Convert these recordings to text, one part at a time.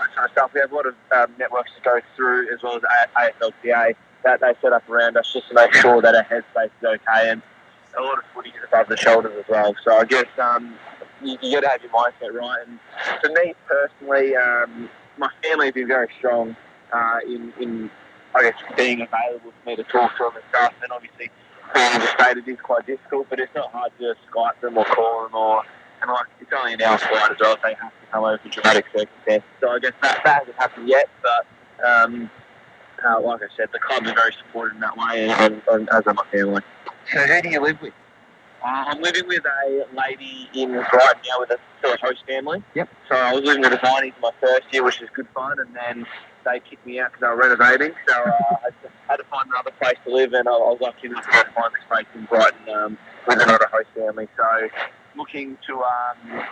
kind of stuff. We have a lot of networks to go through, as well as AFLCA that they set up around us just to make sure that our headspace is okay, and a lot of footy is above the shoulders as well. So I guess you got to have your mindset right. And for me personally, my family has been very strong in I guess being available for me to talk to them and stuff. And obviously being in the state, it is quite difficult, but it's not hard to Skype them or call them and like it's only an hour's flight as well if they have to come over for dramatic circumstances. So I guess that hasn't happened yet, but like I said, the club is very supportive in that way, and as are my family. So who do you live with? I'm living with a lady in Brighton now with a host family. Yep. So I was living with the Viney's my first year, which was good fun, and then they kicked me out because they were renovating. So I had to find another place to live, and I was lucky enough to find this place in Brighton with another host family. So looking to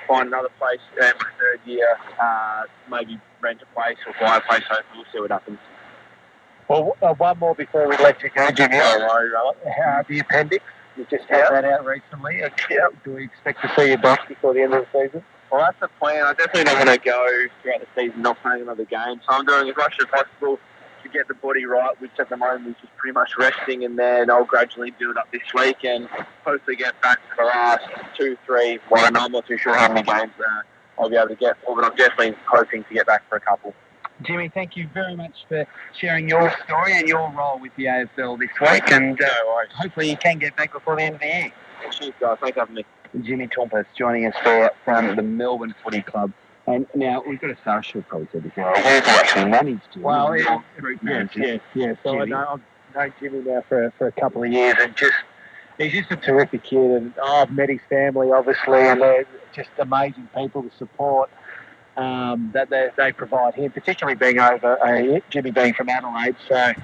find another place in my third year, maybe rent a place or buy a place. Hopefully we'll see what happens. Well, one more before we let you go, Jimmy. The appendix. You just had that out recently. Do we expect to see you back before the end of the season? Well, that's the plan. I definitely don't want to go throughout the season not playing another game. So I'm doing as much as possible to get the body right, which at the moment is just pretty much resting, and then I'll gradually build up this week and hopefully get back to the last 2, 3, I'm not too sure how many games I'll be able to get for, but I'm definitely hoping to get back for a couple. Jimmy, thank you very much for sharing your story and your role with the AFL this week, and hopefully you can get back before the end of the year. Cheers, guys. Thanks for having me. Jimmy Tompus joining us from the Melbourne Footy Club. And now we've got to say, I should probably say this. Where have you actually managed to? Well, yes. So I've known Jimmy now for a couple of years, and he's just a terrific kid. And I've met his family, obviously, and they're just amazing people to support. That they provide him, particularly being Jimmy being from Adelaide. So,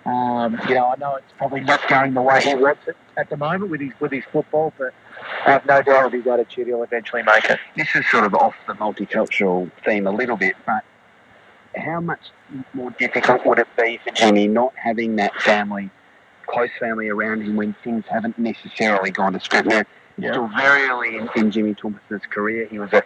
I know it's probably not going the way he wants it at the moment with his football, but I have no doubt with his attitude he'll eventually make it. This is sort of off the multicultural theme a little bit, but how much more difficult would it be for Jimmy not having that close family around him when things haven't necessarily gone to script? Now, still very early in Jimmy Tompus's career, he was a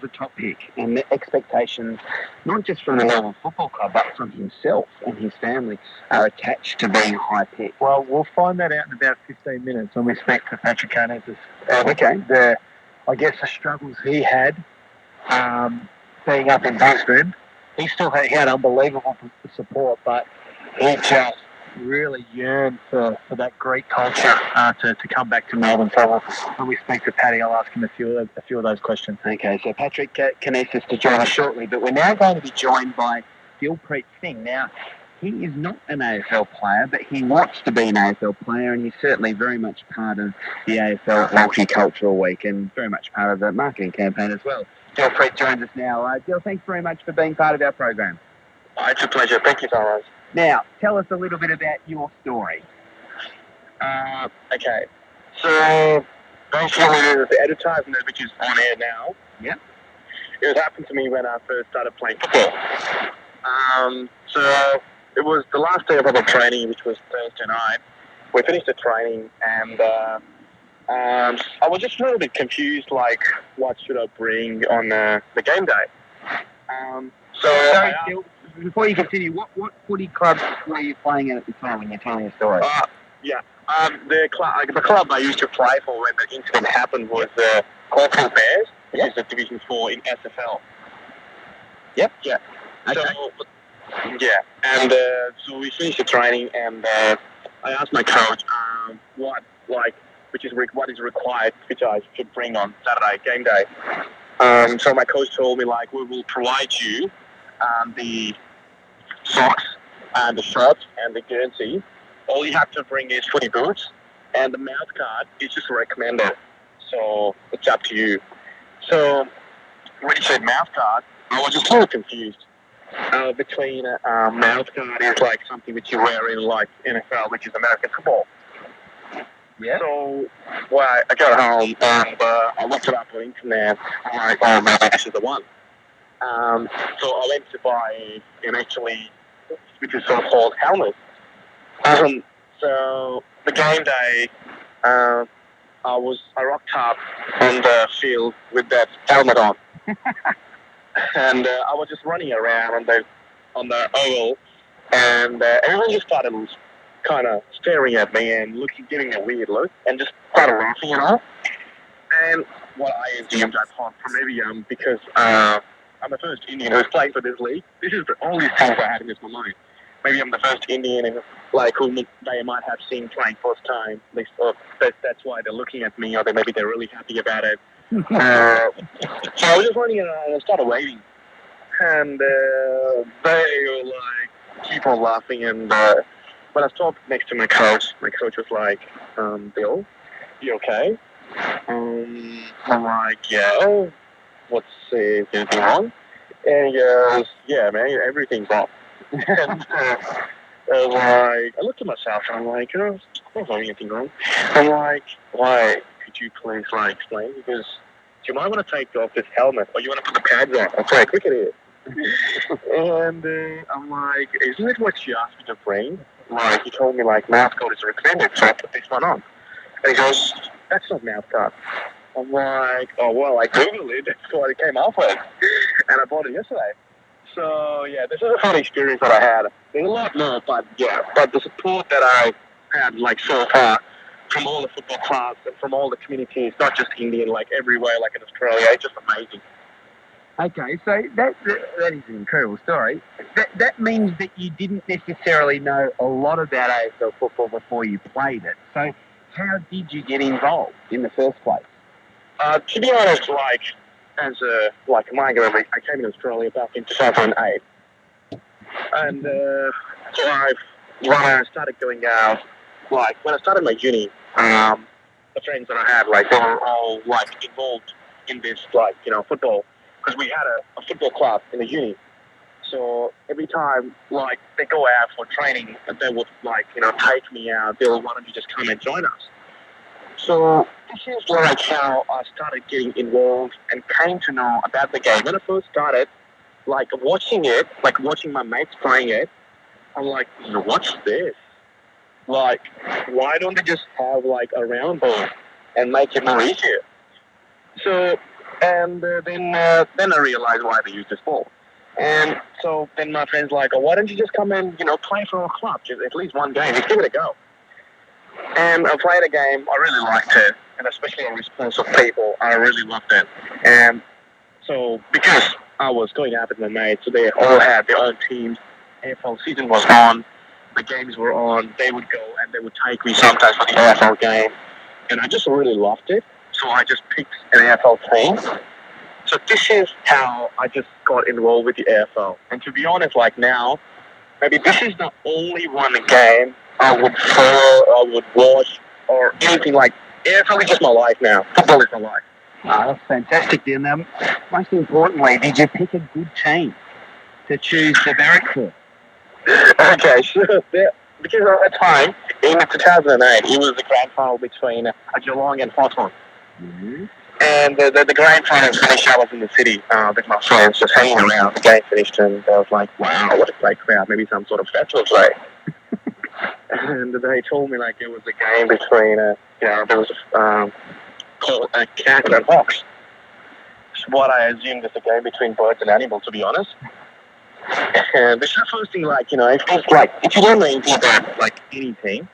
top pick, and the expectations, not just from the Melbourne Football Club, but from himself and his family, are attached to being a high pick. Well, we'll find that out in about 15 minutes when we speak to Patrick Carnez's. I guess the struggles he had being up in Brisbane, he had unbelievable support, but he just really yearn for that Greek culture to come back to Melbourne. So when we speak to Paddy, I'll ask him a few of those questions. Okay, so Patrick Canessas to join us shortly, but we're now going to be joined by Dilpreet Singh. Now, he is not an AFL player, but he wants to be an AFL player, and he's certainly very much part of the AFL Multicultural Week and very much part of the marketing campaign as well. Dilpreet joins us now. Dil, thanks very much for being part of our program. It's a pleasure. Thank you so much. Now, tell us a little bit about your story. Okay. So, basically, the advertisement, which is on air now, it happened to me when I first started playing football. So, it was the last day of our training, which was Thursday night. We finished the training, and I was just a little bit confused, like, what should I bring on the game day? Sorry, Phil, before you continue, what footy clubs were you playing at the time when you're telling your story? The club I used to play for when the incident happened was the Caulfield Bears, which is the Division 4 in SFL. Yep. Yeah. Okay. And so we finished the training, and I asked my coach what is required, which I should bring on Saturday game day. So my coach told me, we will provide you the socks and the shorts and the Guernsey. All you have to bring is footy boots, and the mouth guard is just recommended. So it's up to you. So when he said mouth guard, I was just a little confused. Between mouth guard is like something which you wear in NFL, which is American football. Yeah. So I got home and I looked it up on the internet. I'm like, oh, maybe this is the one. So I went to buy which is so-called helmet. So the game day, I rocked up on the field with that helmet on. and I was just running around on the oval, and everyone just started kind of staring at me and giving me a weird look, and just started laughing and all. And what I assumed I thought from maybe because I'm the first Indian who's playing for this league. This is all these things I had in my mind. Maybe I'm the first Indian and who they might have seen playing first time. That's why they're looking at me, or maybe they're really happy about it. So I was just running around and I started waving, and they were like keep on laughing. And when I stopped next to my coach was like, "Bill, you okay?" I'm like, "Yeah, what's anything wrong?" And he goes, "Yeah, man, everything's wrong." And I looked at myself and I'm like, "Oh, I don't have anything wrong." I'm like, "Why? Could you please explain? Because do you might want to take off this helmet, or you want to put the pads on? I'll play cricket here." And I'm like, "Isn't it what you asked me to bring?" He told me mouth guard is recommended, so I put this one on. And he goes, "That's not mouth guard." I'm like, "Oh well, I googled it. That's what it came up with, and I bought it yesterday." So yeah, this is a fun experience that I had. There's a lot more, but the support that I had so far from all the football clubs and from all the communities, not just Indian, everywhere, in Australia, it's just amazing. Okay, so that is an incredible story. That means that you didn't necessarily know a lot about AFL football before you played it. So how did you get involved in the first place? To be honest, as a migrant, I came to Australia back in 2008, and when I started going out, when I started my uni, the friends that I had, they were all involved in this football, because we had a football club in the uni. So every time they go out for training, they would take me out. Bill, why don't you just come and join us? So this is how I started getting involved and came to know about the game. When I first started, watching it, watching my mates playing it, I'm like, what's this? Why don't they just have a round ball and make it more easier? So, and then I realized why they use this ball. And so then my friend's like, "Oh, why don't you just come and play for our club? Just at least one game. Just give it a go." And I played a game. I really liked it, and especially on response of people, I really loved it. And so because I was going out with my mates, so they all had their own teams. AFL season was on, the games were on. They would go and they would take me sometimes for the AFL game, and I just really loved it. So I just picked an AFL team. So this is how I just got involved with the AFL. And to be honest, now, maybe this is the only one game I would follow, I would watch, or anything AFL is just my life now. Football is my life. Oh, that's fantastic. And most importantly, did you pick a good team to choose to barrack for? Okay, sure. Because at that time, in 2008, it was the grand final between Geelong and Hawthorn. Mm-hmm. And the grand final finished. I was in the city with my friends, just hanging around. The game finished, and I was like, "Wow, what a great crowd! Maybe some sort of festival today." And they told me it was a game between there was called cats and hawks. It's what I assumed is a game between birds and animals, to be honest. And this is the first thing, it feels if you don't know anything about anything,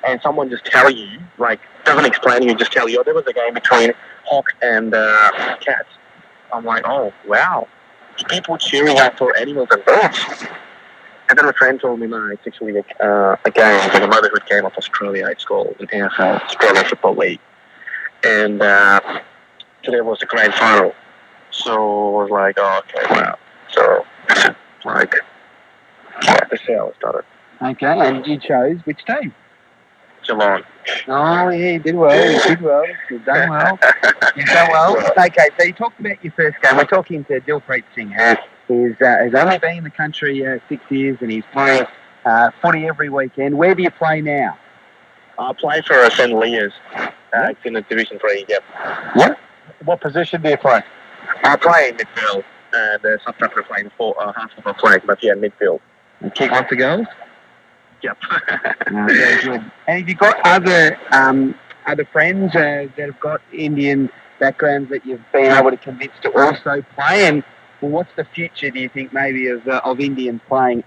and someone just tell you, doesn't explain to you, just tell you, "Oh, there was a game between hawks and cats." I'm like, "Oh, wow, people cheering out for animals and birds." And then a friend told me, "No, it's actually a game, a motherhood game of Australia. It's called an AFL, Australian Football League." And today was the grand final. So I was like, "Oh, okay, wow." So that's how I started. Okay, and you chose which team? Geelong. Oh, yeah, you did well. You've done well. Okay, so you talked about your first game. We're talking to Dilpreet Singh, who has only been in the country 6 years, and he's playing footy every weekend. Where do you play now? I play for St. Leah's. It's in the Division 3, yep. What position do you play? I play in midfield, and sometimes I play in half of a flank, but yeah, midfield. And kick lots of goals? Yep. Very good. And have you got other friends that have got Indian backgrounds that you've been able to convince to also play? And Well, what's the future, do you think, maybe of Indians playing